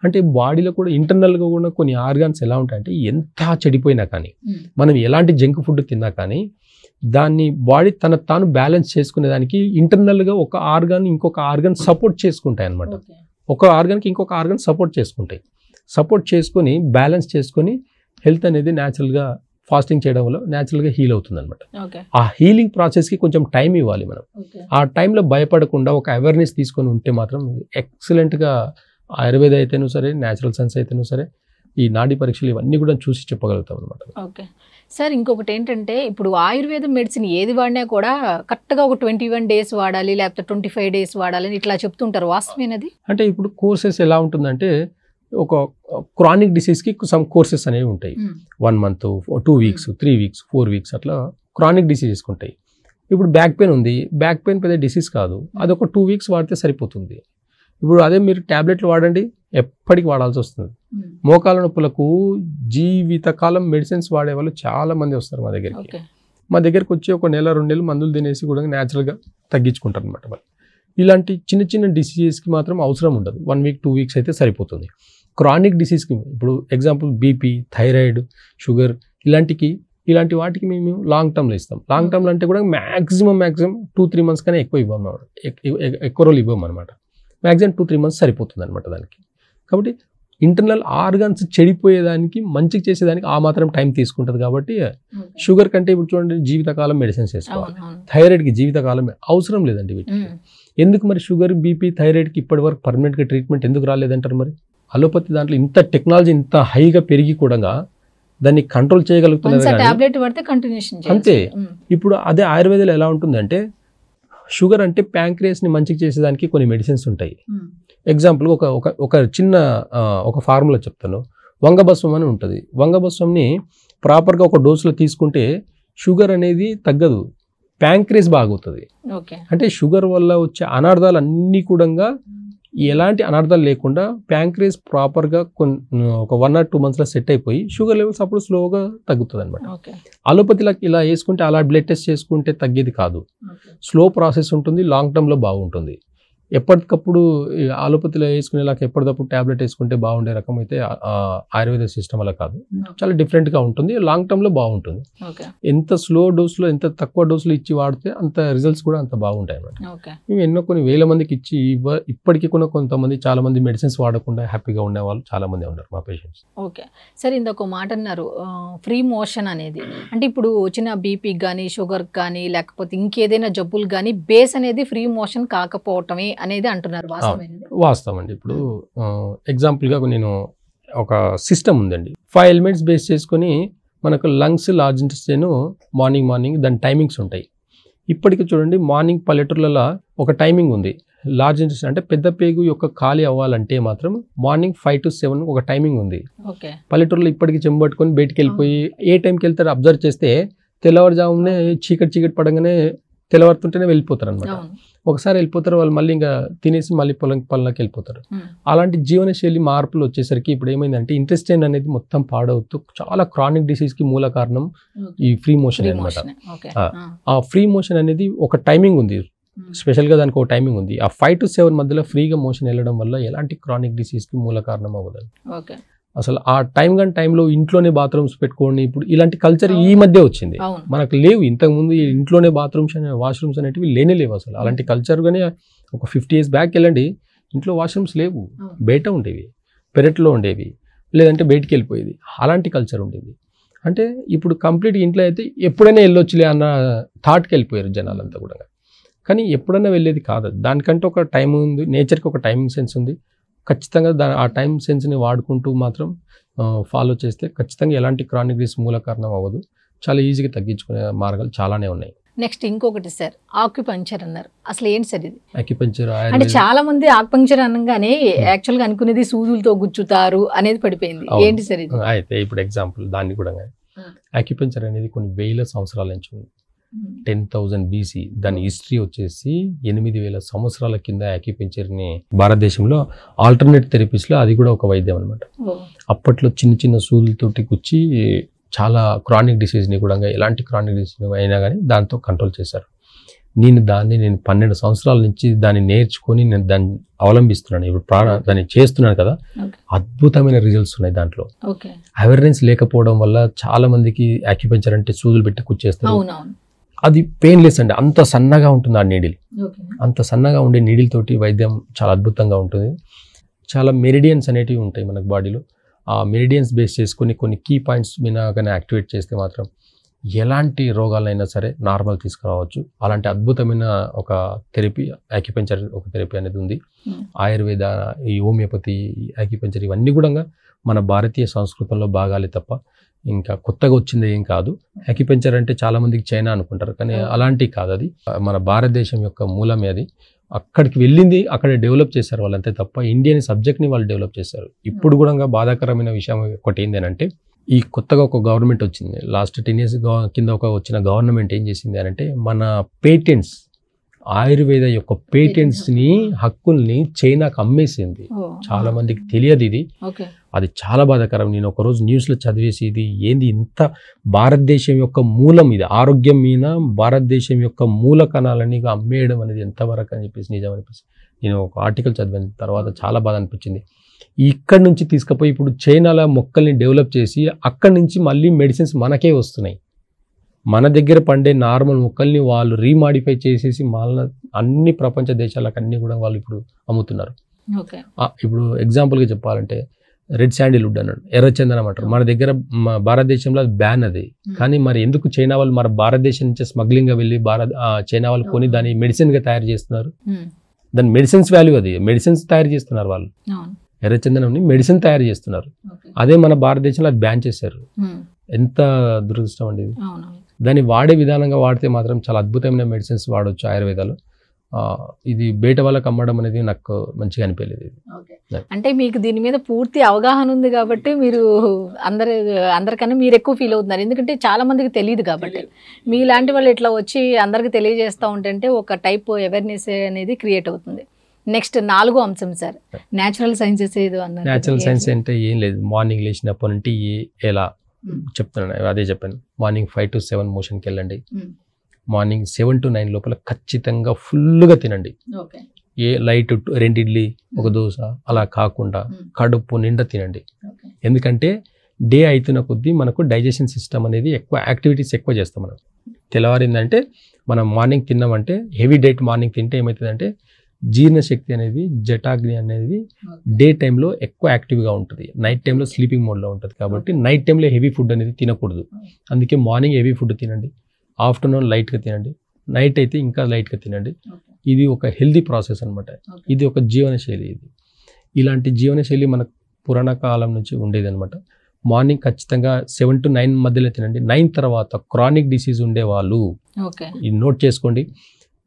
అంటే బాడీలో కూడా ఇంటర్నల్గా కూడా కొన్ని ఆర్గాన్స్ ఎలా ఉంటాయంటే, ఎంత చెడిపోయినా కానీ, మనం ఎలాంటి జంక్ ఫుడ్ తిన్నా కానీ దాన్ని బాడీ తాను బ్యాలెన్స్ చేసుకునేదానికి ఇంటర్నల్గా ఒక ఆర్గాన్ ఇంకొక ఆర్గాన్ సపోర్ట్ చేసుకుంటాయి అన్నమాట. ఒక ఆర్గాన్కి ఇంకొక ఆర్గాన్ సపోర్ట్ చేసుకుంటాయి. సపోర్ట్ చేసుకొని బ్యాలెన్స్ చేసుకొని హెల్త్ అనేది న్యాచురల్గా ఫాస్టింగ్ చేయడం వల్ల న్యాచురల్గా హీల్ అవుతుంది అనమాట. ఆ హీలింగ్ ప్రాసెస్కి కొంచెం టైం ఇవ్వాలి మనం. ఆ టైంలో భయపడకుండా ఒక అవేర్నెస్ తీసుకొని ఉంటే మాత్రం ఎక్సలెంట్గా ఆయుర్వేద అయితేనూ సరే, న్యాచురల్ సైన్స్ అయితేనూ సరే, ఈ నాడీ పరీక్షలు ఇవన్నీ కూడా చూసి చెప్పగలుగుతాం అనమాట. ఓకే సార్, ఇంకొకటి ఏంటంటే ఇప్పుడు ఆయుర్వేద మెడిసిన్ ఏది వాడినా కూడా కరెక్ట్గా ఒక 21 days వాడాలి, లేకపోతే 25 days వాడాలి అని ఇట్లా చెప్తుంటారు, వాస్తవేనది? అంటే ఇప్పుడు కోర్సెస్ ఎలా ఉంటుందంటే, ఒక క్రానిక్ డిసీజ్కి సమ్ కోర్సెస్ అనేవి ఉంటాయి. 1 month, 2 weeks, 3 weeks, 4 weeks అట్లా క్రానిక్ డిసీజెస్ ఉంటాయి. ఇప్పుడు బ్యాక్ పెయిన్ ఉంది, బ్యాక్ పెయిన్ పెద్ద డిసీజ్ కాదు, అది ఒక 2 weeks వాడితే సరిపోతుంది. ఇప్పుడు అదే మీరు ట్యాబ్లెట్లు వాడండి, ఎప్పటికి వాడాల్సి వస్తుంది. మోకాల నొప్పులకు జీవితకాలం మెడిసిన్స్ వాడే వాళ్ళు చాలా మంది వస్తారు మా దగ్గరికి. మా దగ్గరికి వచ్చి ఒక నెల 2 నెలలు మందులు తినేసి కూడా న్యాచురల్గా తగ్గించుకుంటారు అనమాట వాళ్ళు. ఇలాంటి చిన్న చిన్న డిసీజెస్కి మాత్రం అవసరం ఉండదు, 1 week, 2 weeks అయితే సరిపోతుంది. క్రానిక్ డిసీజ్కి ఇప్పుడు ఎగ్జాంపుల్ బీపీ, థైరాయిడ్, షుగర్ ఇలాంటి వాటికి మేము లాంగ్ టర్మ్లో ఇస్తాం. లాంగ్ టర్మ్లో అంటే కూడా మ్యాక్సిమం 2-3 months కన్నా ఎక్కువ ఇవ్వము, ఎక్కువ రోజులు ఇవ్వము అనమాట. మ్యాక్సిమం 2-3 months సరిపోతుంది అనమాట దానికి. కాబట్టి ఇంటర్నల్ ఆర్గాన్స్ చెడిపోయేదానికి, మంచిగా చేసేదానికి ఆ మాత్రం టైం తీసుకుంటుంది. కాబట్టి షుగర్ కంటే ఇప్పుడు చూడండి జీవితకాలం మెడిసిన్స్ వేసుకోవాలి, థైరాయిడ్కి జీవితకాలం అవసరం లేదండి వీటికి. ఎందుకు మరి షుగర్, బీపీ, థైరాయిడ్కి ఇప్పటి వరకు పర్మనెంట్గా ట్రీట్మెంట్ ఎందుకు రాలేదంటారు? మరి అలోపతి దాంట్లో ఇంత టెక్నాలజీ ఇంత హైగా పెరిగి కూడా దాన్ని కంట్రోల్ చేయగలుగుతున్నారు అంతే. ఇప్పుడు అదే ఆయుర్వేదంలో ఎలా ఉంటుందంటే, షుగర్ అంటే ప్యాంక్రియాస్ని మంచిగా చేసేదానికి కొన్ని మెడిసిన్స్ ఉంటాయి. ఎగ్జాంపుల్ ఒక చిన్న ఒక ఫార్ములా చెప్తాను. వంగభస్వం అని ఉంటుంది. వంగభస్వంని ప్రాపర్గా ఒక డోసులో తీసుకుంటే షుగర్ అనేది తగ్గదు, ప్యాంక్రియాస్ బాగుతుంది. అంటే షుగర్ వల్ల వచ్చే అనర్థాలు అన్నీ కూడా ఎలాంటి అనర్థాలు లేకుండా ప్యాంక్రియాస్ ప్రాపర్గా ఒక 1 or 2 monthsలో సెట్ అయిపోయి షుగర్ లెవెల్స్ అప్పుడు స్లోగా తగ్గుతుంది అనమాట. అలోపతిలో ఇలా వేసుకుంటే, అలా బ్లడ్ టెస్ట్ చేసుకుంటే తగ్గేది కాదు. స్లో ప్రాసెస్ ఉంటుంది, లాంగ్ టర్మ్లో బాగుంటుంది. ఎప్పటికప్పుడు అలోపతిలో వేసుకునేలాగా ఎప్పటికప్పుడు ట్యాబ్లెట్ వేసుకుంటే బాగుండే రకం అయితే ఆయుర్వేద సిస్టమ్ అలా కాదు, చాలా డిఫరెంట్గా ఉంటుంది, లాంగ్ టర్మ్లో బాగుంటుంది. ఎంత స్లో డోస్లో, ఎంత తక్కువ డోసులో ఇచ్చి వాడితే అంత రిజల్ట్స్ కూడా అంత బాగుంటాయి అన్నమాట. మేము కొన్ని వేల మందికి ఇచ్చి ఇప్పటికీ కూడా కొంతమంది, చాలా మంది మెడిసిన్స్ వాడకుండా హ్యాపీగా ఉండే వాళ్ళు చాలా మంది ఉన్నారు మా పేషెంట్స్. ఓకే సార్, ఇంకొక మాట అన్నారు, ఫ్రీ మోషన్ అనేది. అంటే ఇప్పుడు వచ్చిన బీపీకి కానీ, షుగర్కి కానీ, లేకపోతే ఇంకేదైనా జబ్బులు కానీ బేస్ అనేది ఫ్రీ మోషన్ కాకపోవటమే అనేది అంటున్నారు, వాస్తవం అండి. ఇప్పుడు ఎగ్జాంపుల్గా నేను ఒక సిస్టమ్ ఉందండి, 5 elements బేస్ చేసుకొని మనకు లంగ్స్, లార్జ్ ఇంటెస్టైన్, మార్నింగ్ దాని టైమింగ్స్ ఉంటాయి. ఇప్పటికి చూడండి, మార్నింగ్ పల్లెటూర్లలో ఒక టైమింగ్ ఉంది. లార్జ్ ఇంటెస్టైన్ అంటే పెద్ద పేగు యొక్క ఖాళీ అవ్వాలంటే మాత్రం మార్నింగ్ 5 to 7 ఒక టైమింగ్ ఉంది. పల్లెటూరులో ఇప్పటికి చెంబట్టుకొని బయటికి వెళ్ళిపోయి ఏ టైంకి వెళ్తారో అబ్జర్వ్ చేస్తే తెల్లవారుజామునే చీకటి పడంగానే తెల్లవారుతుంటేనే వెళ్ళిపోతారు అనమాట. ఒకసారి వెళ్ళిపోతారు వాళ్ళు, మళ్ళీ ఇంకా తినేసి మళ్ళీ పొలంలోకి వెళ్ళిపోతారు. అలాంటి జీవనశైలి మార్పులు వచ్చేసరికి ఇప్పుడు ఏమైందంటే, ఇంటెస్టైన్ అనేది మొత్తం పాడవుతూ చాలా క్రానిక్ డిసీజ్కి మూల కారణం ఈ ఫ్రీ మోషన్ అనమాట. ఆ ఫ్రీ మోషన్ అనేది ఒక టైమింగ్ ఉంది, స్పెషల్గా దానికి ఒక టైమింగ్ ఉంది. ఆ 5 to 7 మధ్యలో ఫ్రీగా మోషన్ వెళ్ళడం వల్ల ఎలాంటి క్రానిక్ డిసీజ్కి మూల కారణం అవ్వదు. అసలు ఆ టైంలో ఇంట్లోనే బాత్రూమ్స్ పెట్టుకోండి, ఇప్పుడు ఇలాంటి కల్చర్ ఈ మధ్య వచ్చింది, మనకు లేవు. ఇంతకుముందు ఇంట్లోనే బాత్రూమ్స్ వాష్రూమ్స్ అనేటివి లేవు అసలు. అలాంటి కల్చర్ కానీ ఒక 50 years బ్యాక్ వెళ్ళండి, ఇంట్లో వాష్రూమ్స్ లేవు, బయట ఉండేవి, పెరట్లో ఉండేవి, లేదంటే బయటికి వెళ్ళిపోయేది, అలాంటి కల్చర్ ఉండేది. అంటే ఇప్పుడు కంప్లీట్ ఇంట్లో అయితే ఎప్పుడైనా వెళ్ళొచ్చులే అన్న థాట్కి వెళ్ళిపోయారు జనాలంతా కూడా. కానీ ఎప్పుడైనా వెళ్ళేది కాదు, దానికంటే ఒక టైం ఉంది, నేచర్కి ఒక టైమింగ్ సెన్స్ ఉంది. ఖచ్చితంగా ఆ టైం సెన్స్ని వాడుకుంటూ మాత్రం ఫాలో చేస్తే ఖచ్చితంగా ఎలాంటి క్రానిక్ డిసీజ్ మూల కారణం అవ్వదు. చాలా ఈజీగా తగ్గించుకునే మార్గాలు చాలానే ఉన్నాయి. నెక్స్ట్ ఇంకొకటి సార్, ఆక్యుపంక్చర్ అన్నారు, అసలు ఏంటి సార్ ఇది? ఆక్యుపంక్చర్ అంటే చాలా మంది ఆక్యుపంక్చర్ అనగానే యాక్చువల్గా అనుకునేది సూదులతో గుచ్చుతారు అనేది పడిపోయింది, ఏంటి సార్ ఇది? అయితే ఇప్పుడు ఎగ్జాంపుల్ దాన్ని కూడా, ఆక్యుపంక్చర్ అనేది కొన్ని వేల సంవత్సరాల నుంచి ఉంది. 10,000 BC. దాని హిస్టరీ వచ్చేసి 8,000 సంవత్సరాల కింద యాక్యుపెంచర్ని భారతదేశంలో ఆల్టర్నేట్ థెరపీస్లో అది కూడా ఒక వైద్యం అనమాట. అప్పట్లో చిన్న చిన్న సూదులతోటి గుచ్చి చాలా క్రానిక్ డిసీజ్ని కూడా, ఎలాంటి క్రానిక్ డిసీజ్ అయినా కానీ దాంతో కంట్రోల్ చేశారు. నేను 12 సంవత్సరాల నుంచి దాన్ని నేర్చుకొని నేను దాన్ని అవలంబిస్తున్నాను. ఇప్పుడు దాన్ని చేస్తున్నాను కదా, అద్భుతమైన రిజల్ట్స్ ఉన్నాయి దాంట్లో. అవేర్నెస్ లేకపోవడం వల్ల చాలా మందికి యాక్యుపెంచర్ అంటే సూదులు పెట్టి కుచ్చేస్తారు. అది పెయిన్లెస్ అండి, అంత సన్నగా ఉంటుంది ఆ నీడిల్. అంత సన్నగా ఉండే నీడిల్ తోటి వైద్యం చాలా అద్భుతంగా ఉంటుంది. చాలా మెరిడియన్స్ అనేటివి ఉంటాయి మనకు బాడీలో. ఆ మెరిడియన్స్ బేస్ చేసుకుని కొన్ని కీ పాయింట్స్ మీద కానీ యాక్టివేట్ చేస్తే మాత్రం ఎలాంటి రోగాలైనా సరే నార్మల్ తీసుకురావచ్చు. అలాంటి అద్భుతమైన ఒక థెరపీ యాక్యుపెంచర్ ఒక థెరపీ అనేది ఉంది. ఆయుర్వేద, ఈ హోమియోపతి, యాక్యుపెంచర్ ఇవన్నీ కూడా మన భారతీయ సంస్కృతంలో భాగాలే తప్ప ఇంకా కొత్తగా వచ్చింది ఏం కాదు. యాక్యుపెంచర్ అంటే చాలా మందికి చైనా అనుకుంటారు, కానీ అలాంటివి కాదు. అది మన భారతదేశం యొక్క మూలమే. అది అక్కడికి వెళ్ళింది, అక్కడ డెవలప్ చేశారు వాళ్ళు, అంతే తప్ప ఇండియన్ సబ్జెక్ట్ని వాళ్ళు డెవలప్ చేశారు. ఇప్పుడు కూడా బాధాకరమైన విషయం ఒకటి ఏంటంటే, ఈ కొత్తగా ఒక గవర్నమెంట్ వచ్చింది. లాస్ట్ 10 years కింద వచ్చిన గవర్నమెంట్ ఏం చేసింది అంటే, మన పేటెంట్స్, ఆయుర్వేద యొక్క పేటెంట్స్ని, హక్కుల్ని చైనాకు అమ్మేసింది. చాలా మందికి తెలియదు ఇది. అది చాలా బాధాకరం. నేను ఒకరోజు న్యూస్లో చదివేసి, ఇది ఏంది ఇంత భారతదేశం యొక్క మూలం, ఇది ఆరోగ్యం మీద భారతదేశం యొక్క మూల కణాలని అమ్మేయడం అనేది ఎంతవరకు అని చెప్పేసి నిజం అనిపిస్తుంది. నేను ఒక ఆర్టికల్ చదివిన తర్వాత చాలా బాధ అనిపించింది. ఇక్కడి నుంచి తీసుకుపోయి ఇప్పుడు చైనాలో మొక్కల్ని డెవలప్ చేసి అక్కడి నుంచి మళ్ళీ మెడిసిన్స్ మనకే వస్తున్నాయి. మన దగ్గర పండే నార్మల్ మొక్కల్ని వాళ్ళు రీమాడిఫై చేసేసి మళ్ళీ అన్ని ప్రపంచ దేశాలకు అన్ని కూడా వాళ్ళు ఇప్పుడు అమ్ముతున్నారు. ఇప్పుడు ఎగ్జాంపుల్గా చెప్పాలంటే రెడ్ శాండిల్వుడ్ అన్నాడు, ఎర్రచందనం అంటారు. మన దగ్గర భారతదేశంలో అది బ్యాన్ అది. కానీ మరి ఎందుకు చైనా వాళ్ళు మన భారతదేశం నుంచి స్మగ్లింగ్గా వెళ్ళి చైనా వాళ్ళు కొని దాన్ని మెడిసిన్గా తయారు చేస్తున్నారు. దాని మెడిసిన్స్ వాల్యూ, అది మెడిసిన్స్ తయారు చేస్తున్నారు వాళ్ళు. ఎర్రచందనంని మెడిసిన్ తయారు చేస్తున్నారు. అదే మన భారతదేశంలో అది బ్యాన్ చేశారు. ఎంత దురదృష్టం అండి ఇది. దాన్ని వాడే విధానంగా వాడితే మాత్రం చాలా అద్భుతమైన మెడిసిన్స్ వాడవచ్చు ఆయుర్వేదాలు. ఇది బయట వాళ్ళకి అమ్మడం అనేది నాకు మంచిగా అనిపించలేదు. అంటే మీకు దీని మీద పూర్తి అవగాహన ఉంది కాబట్టి మీరు అందరికన్నా మీరు ఎక్కువ ఫీల్ అవుతున్నారు. ఎందుకంటే చాలా మందికి తెలియదు కాబట్టి. మీలాంటి వాళ్ళు ఇట్లా వచ్చి అందరికి తెలియజేస్తూ ఉంటే ఒక టైప్ అవేర్నెస్ అనేది క్రియేట్ అవుతుంది. నెక్స్ట్ 4వ అంశం సార్, న్యాచురల్ సైన్సెస్ ఏదో అన్నారు. న్యాచురల్ సైన్స్ అంటే ఏం లేదు, మార్నింగ్ లేచినప్పటి నుండి ఎలా చెప్తున్నాను అదే చెప్పాను. మార్నింగ్ 5 to 7 మోషన్కి వెళ్ళండి. మార్నింగ్ 7 to 9 లోపల ఖచ్చితంగా ఫుల్గా తినండి. ఏ లైట్ 2 ఇడ్లీ 1 దోశ అలా కాకుండా కడుపు నిండా తినండి. ఎందుకంటే డే అవుతున్న కొద్దీ మనకు డైజెషన్ సిస్టమ్ అనేది ఎక్కువ యాక్టివిటీస్ ఎక్కువ చేస్తాం. మనం తెల్లవారిందంటే మనం మార్నింగ్ తిన్నామంటే, హెవీ డైట్ మార్నింగ్ తింటే ఏమవుతుందంటే జీర్ణశక్తి అనేది, జఠాగ్ని అనేది డే టైంలో ఎక్కువ యాక్టివ్గా ఉంటుంది, నైట్ టైంలో స్లీపింగ్ మోడ్లో ఉంటుంది. కాబట్టి నైట్ టైంలో హెవీ ఫుడ్ అనేది తినకూడదు. అందుకే మార్నింగ్ హెవీ ఫుడ్ తినండి, ఆఫ్టర్నూన్ లైట్గా తినండి, నైట్ అయితే ఇంకా లైట్గా తినండి. ఇది ఒక హెల్దీ ప్రాసెస్ అనమాట. ఇది ఒక జీవనశైలి. ఇది ఇలాంటి జీవనశైలి మనకు పురాణ కాలం నుంచి ఉండేది అనమాట. మార్నింగ్ ఖచ్చితంగా 7 to 9 మధ్యలో తినండి. 9 తర్వాత క్రానిక్ డిసీజ్ ఉండేవాళ్ళు ఇది నోట్ చేసుకోండి.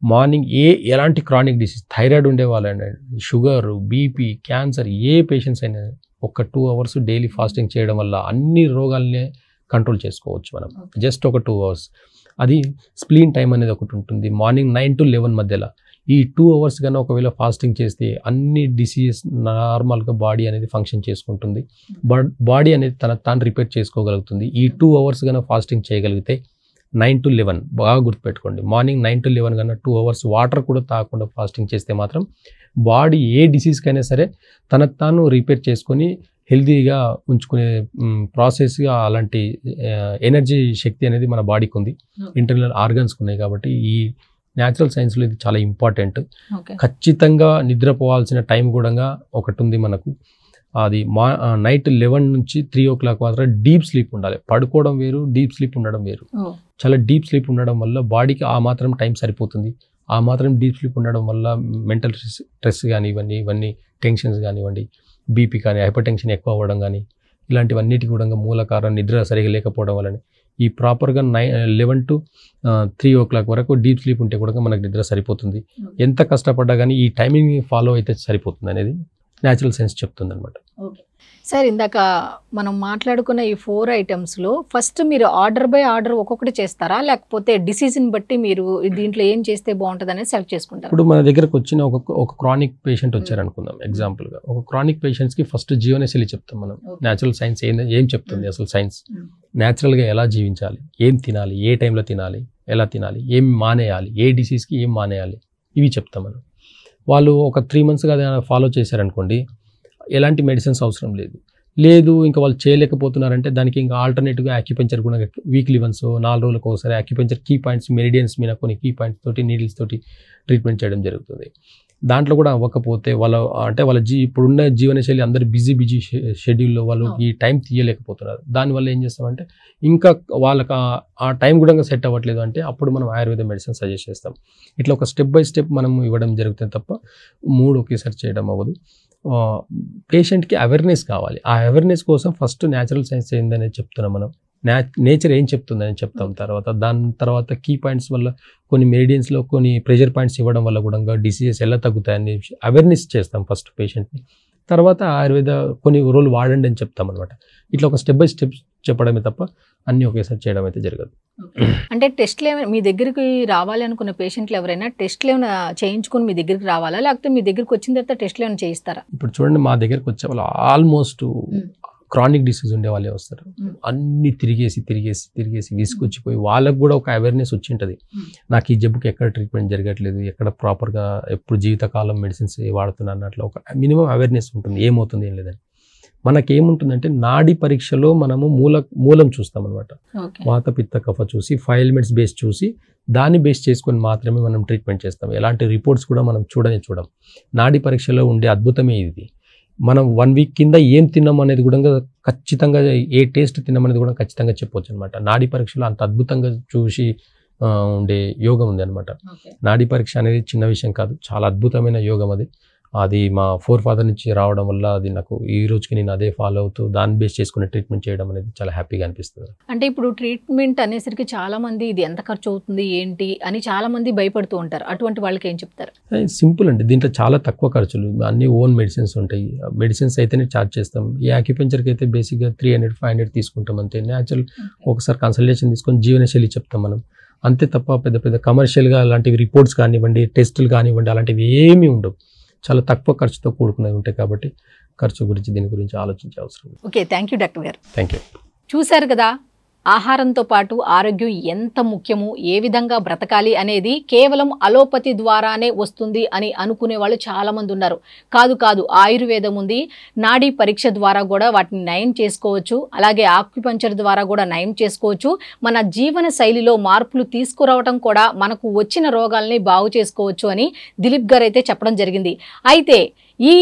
మార్నింగ్ ఎలాంటి క్రానిక్ డిసీజ్, థైరాయిడ్ ఉండేవాళ్ళండి, షుగర్, బీపీ, క్యాన్సర్, ఏ పేషెంట్స్ అయినా ఒక 2 hours డైలీ ఫాస్టింగ్ చేయడం వల్ల అన్ని రోగాల్ని కంట్రోల్ చేసుకోవచ్చు మనం. జస్ట్ ఒక 2 hours. అది స్ప్లీన్ టైం అనేది ఒకటి ఉంటుంది మార్నింగ్ 9 to 11 మధ్యలో. ఈ 2 hours కన్నా ఒకవేళ ఫాస్టింగ్ చేస్తే అన్ని డిసీజెస్ నార్మల్గా బాడీ అనేది ఫంక్షన్ చేసుకుంటుంది. బాడీ అనేది తాను రిపేర్ చేసుకోగలుగుతుంది. ఈ 2 hours కన్నా ఫాస్టింగ్ చేయగలిగితే 9 to 11 బాగా గుర్తుపెట్టుకోండి. మార్నింగ్ 9 to 11 కన్నా 2 hours వాటర్ కూడా తాగకుండా ఫాస్టింగ్ చేస్తే మాత్రం బాడీ ఏ డిసీజ్కైనా సరే తాను రిపేర్ చేసుకొని హెల్తీగా ఉంచుకునే ప్రాసెస్గా అలాంటి ఎనర్జీ శక్తి అనేది మన బాడీకి ఉంది, ఇంటర్నల్ ఆర్గన్స్కి ఉన్నాయి. కాబట్టి ఈ న్యాచురల్ సైన్స్లో ఇది చాలా ఇంపార్టెంట్. ఖచ్చితంగా నిద్రపోవాల్సిన టైం కూడా ఒకటి ఉంది మనకు. అది నైట్ 11 నుంచి 3 o'clock మాత్రం డీప్ స్లీప్ ఉండాలి. పడుకోవడం వేరు, డీప్ స్లీప్ ఉండడం వేరు. చాలా డీప్ స్లీప్ ఉండడం వల్ల బాడీకి ఆ మాత్రం టైం సరిపోతుంది. ఆ మాత్రం డీప్ స్లీప్ ఉండడం వల్ల మెంటల్ స్ట్రెస్ కానివ్వండి, ఇవన్నీ టెన్షన్స్ కానివ్వండి, బీపీ కానీ, హైపర్ టెన్షన్ ఎక్కువ అవ్వడం కానీ, ఇలాంటివన్నిటికి కూడా మూల కారణం నిద్ర సరిగా లేకపోవడం వల్లనే. ఈ ప్రాపర్గా 11 to 3 o'clock వరకు డీప్ స్లీప్ ఉంటే కూడా మనకు నిద్ర సరిపోతుంది. ఎంత కష్టపడ్డా కానీ ఈ టైమింగ్ ఫాలో అయితే సరిపోతుంది అనేది న్యాచురల్ సైన్స్ చెప్తుంది అనమాట. సార్, ఇందాక మనం మాట్లాడుకున్న ఈ 4 ఐటమ్స్లో ఫస్ట్ మీరు ఆర్డర్ బై ఆర్డర్ ఒక్కొక్కటి చేస్తారా, లేకపోతే డిసీజ్ని బట్టి మీరు దీంట్లో ఏం చేస్తే బాగుంటుంది అనేది సెలెక్ట్ చేసుకుంటారు? ఇప్పుడు మన దగ్గరకు వచ్చిన ఒక క్రానిక్ పేషెంట్ వచ్చారనుకుందాం ఎగ్జాంపుల్గా. ఒక క్రానిక్ పేషెంట్స్కి ఫస్ట్ జీవనశైలి చెప్తాం మనం. న్యాచురల్ సైన్స్ ఏం చెప్తుంది అసలు సైన్స్, న్యాచురల్గా ఎలా జీవించాలి, ఏం తినాలి, ఏ టైంలో తినాలి, ఎలా తినాలి, ఏం మానేయాలి, ఏ డిసీజ్కి ఏం మానేయాలి, ఇవి చెప్తాం మనం. వాళ్ళు ఒక 3 monthsగా ఫాలో చేశారనుకోండి, ఎలాంటి మెడిసిన్స్ అవసరం లేదు ఇంకా వాళ్ళు చేయలేకపోతున్నారంటే దానికి ఇంకా ఆల్టర్నేటివ్గా యాక్యుపంచర్ కూడా వీక్లీ వన్స్ 4 రోజులకు ఒకసారి యాక్యుపంచర్ కీ పాయింట్స్, మెరిడియన్స్ మీద కొన్ని కీ పాయింట్స్ తోటి నీడిల్స్ తోటి ట్రీట్మెంట్ చేయడం జరుగుతుంది. దాంట్లో కూడా అవ్వకపోతే వాళ్ళ ఇప్పుడున్న జీవనశైలి అందరూ బిజీ షెడ్యూల్లో వాళ్ళు ఈ టైం తీయలేకపోతున్నారు. దానివల్ల ఏం చేస్తామంటే ఇంకా వాళ్ళకి ఆ టైం కూడా సెట్ అవ్వట్లేదు అంటే అప్పుడు మనం ఆయుర్వేద మెడిసిన్ సజెస్ట్ చేస్తాం. ఇట్లా ఒక స్టెప్ బై స్టెప్ మనం ఇవ్వడం జరుగుతుంది తప్ప 3 ఒకేసారి చేయడం అవ్వదు. పేషెంట్కి అవేర్నెస్ కావాలి. ఆ అవేర్నెస్ కోసం ఫస్ట్ న్యాచురల్ సైన్స్ ఏందనేది చెప్తున్నాం మనం. నేచర్ ఏం చెప్తుందని చెప్తాం. దాని తర్వాత కీ పాయింట్స్ వల్ల కొన్ని మెరిడియన్స్లో కొన్ని ప్రెషర్ పాయింట్స్ ఇవ్వడం వల్ల కూడా డిసీజెస్ ఎలా తగ్గుతాయని అవేర్నెస్ చేస్తాం ఫస్ట్ పేషెంట్ని. తర్వాత ఆయుర్వేద కొన్ని రోజులు వాడండి అని చెప్తాం అనమాట. ఇట్లా ఒక స్టెప్ బై స్టెప్ చెప్పడమే తప్ప అన్నీ ఒకేసారి చేయడం అయితే జరగదు. అంటే టెస్ట్లు ఏమైనా మీ దగ్గరికి రావాలి అనుకున్న పేషెంట్లు ఎవరైనా టెస్ట్లు ఏమైనా చేయించుకుని మీ దగ్గరికి రావాలా, లేకపోతే మీ దగ్గరికి వచ్చిన తర్వాత టెస్ట్లు ఏమైనా చేయిస్తారా? ఇప్పుడు చూడండి, మా దగ్గరికి వచ్చే వాళ్ళు ఆల్మోస్ట్ క్రానిక్ డిసీజ్ ఉండే వాళ్ళే వస్తారు. అన్ని తిరిగేసి విసుకొచ్చిపోయి వాళ్ళకు కూడా ఒక అవేర్నెస్ వచ్చి ఉంటుంది. నాకు ఈ జబ్బుకి ఎక్కడ ట్రీట్మెంట్ జరగట్లేదు, ఎక్కడ ప్రాపర్గా ఎప్పుడు జీవితకాలం మెడిసిన్స్ వాడుతున్నాను అన్నట్లు ఒక మినిమం అవేర్నెస్ ఉంటుంది. ఏమవుతుంది ఏం లేదని. మనకేముంటుందంటే నాడీ పరీక్షలో మనము మూలం చూస్తాం అనమాట. వాత పిత్త కఫ చూసి 5 ఎలిమెంట్స్ బేస్ చూసి దాన్ని బేస్ చేసుకొని మాత్రమే మనం ట్రీట్మెంట్ చేస్తాం. ఎలాంటి రిపోర్ట్స్ కూడా మనం చూడం. నాడీ పరీక్షలో ఉండే అద్భుతమే ఇది. మనం 1 వీక్ కింద ఏం తిన్నాం అనేది కూడా ఖచ్చితంగా, ఏ టేస్ట్ తిన్నాం అనేది కూడా ఖచ్చితంగా చెప్పవచ్చు అనమాట. నాడీ పరీక్షలో అంత అద్భుతంగా చూసి ఉండే యోగం ఉంది అనమాట. నాడీ పరీక్ష అనేది చిన్న విషయం కాదు, చాలా అద్భుతమైన యోగం అది మా ఫాదర్ నుంచి రావడం వల్ల అది నాకు ఈ రోజుకి నేను అదే ఫాలో అవుతూ దాన్ని బేస్ చేసుకుని ట్రీట్మెంట్ చేయడం అనేది చాలా హ్యాపీగా అనిపిస్తుంది. అంటే ఇప్పుడు ట్రీట్మెంట్ అనేసరికి చాలా మంది ఇది ఎంత ఖర్చు అవుతుంది ఏంటి అని చాలా మంది భయపడుతూ ఉంటారు. అటువంటి వాళ్ళకి ఏం చెప్తారు? సింపుల్ అండి, దీంట్లో చాలా తక్కువ ఖర్చులు, అన్ని ఓన్ మెడిసిన్స్ ఉంటాయి. మెడిసిన్స్ అయితేనే ఛార్జ్ చేస్తాం. ఈ యాక్యుపంచర్కి అయితే బేసిక్గా 300-500 తీసుకుంటాం అంతే. న్యాచురల్ ఒకసారి కన్సల్టేషన్ తీసుకొని జీవనశైలి చెప్తాం మనం అంతే తప్ప పెద్ద కమర్షియల్గా అలాంటివి రిపోర్ట్స్ కానివ్వండి, టెస్టులు కానివ్వండి, అలాంటివి ఏమీ ఉండవు. చాలా తక్కువ ఖర్చుతో కూడుకున్నవి ఉంటాయి కాబట్టి దీని గురించి ఆలోచించే అవసరం. ఓకే, థ్యాంక్ యూ డాక్టర్ గారు. Thank you. చూశారు కదా, ఆహారంతో పాటు ఆరోగ్యం ఎంత ముఖ్యమో, ఏ విధంగా బ్రతకాలి అనేది కేవలం అలోపతి ద్వారానే వస్తుంది అని అనుకునే వాళ్ళు చాలామంది ఉన్నారు. కాదు, ఆయుర్వేదం ఉంది. నాడీ పరీక్ష ద్వారా కూడా వాటిని నయం చేసుకోవచ్చు. అలాగే ఆక్యుపంచర్ ద్వారా కూడా నయం చేసుకోవచ్చు. మన జీవన శైలిలో మార్పులు తీసుకురావడం కూడా మనకు వచ్చిన రోగాల్ని బాగు చేసుకోవచ్చు అని దిలీప్ గారు అయితే చెప్పడం జరిగింది. అయితే ఈ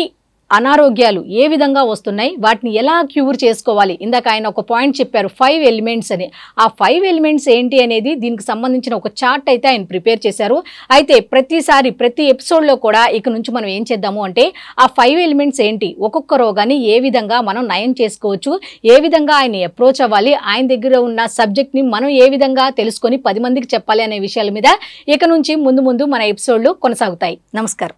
అనారోగ్యాలు ఏ విధంగా వస్తున్నాయి, వాటిని ఎలా క్యూర్ చేసుకోవాలి, ఇందాక ఆయన ఒక పాయింట్ చెప్పారు 5 ఎలిమెంట్స్ అని. ఆ 5 ఎలిమెంట్స్ ఏంటి అనేది దీనికి సంబంధించిన ఒక చార్ట్ అయితే ఆయన ప్రిపేర్ చేశారు. అయితే ప్రతి ఎపిసోడ్లో కూడా ఇక నుంచి మనం ఏం చేద్దాము అంటే ఆ 5 ఎలిమెంట్స్ ఏంటి, ఒక్కొక్క రోగాన్ని ఏ విధంగా మనం నయం చేసుకోవచ్చు, ఏ విధంగా ఆయన అప్రోచ్ అవ్వాలి, ఆయన దగ్గర ఉన్న సబ్జెక్ట్ని మనం ఏ విధంగా తెలుసుకొని 10 మందికి చెప్పాలి అనే విషయాల మీద ఇక నుంచి ముందు మన ఎపిసోడ్లు కొనసాగుతాయి. నమస్కారం.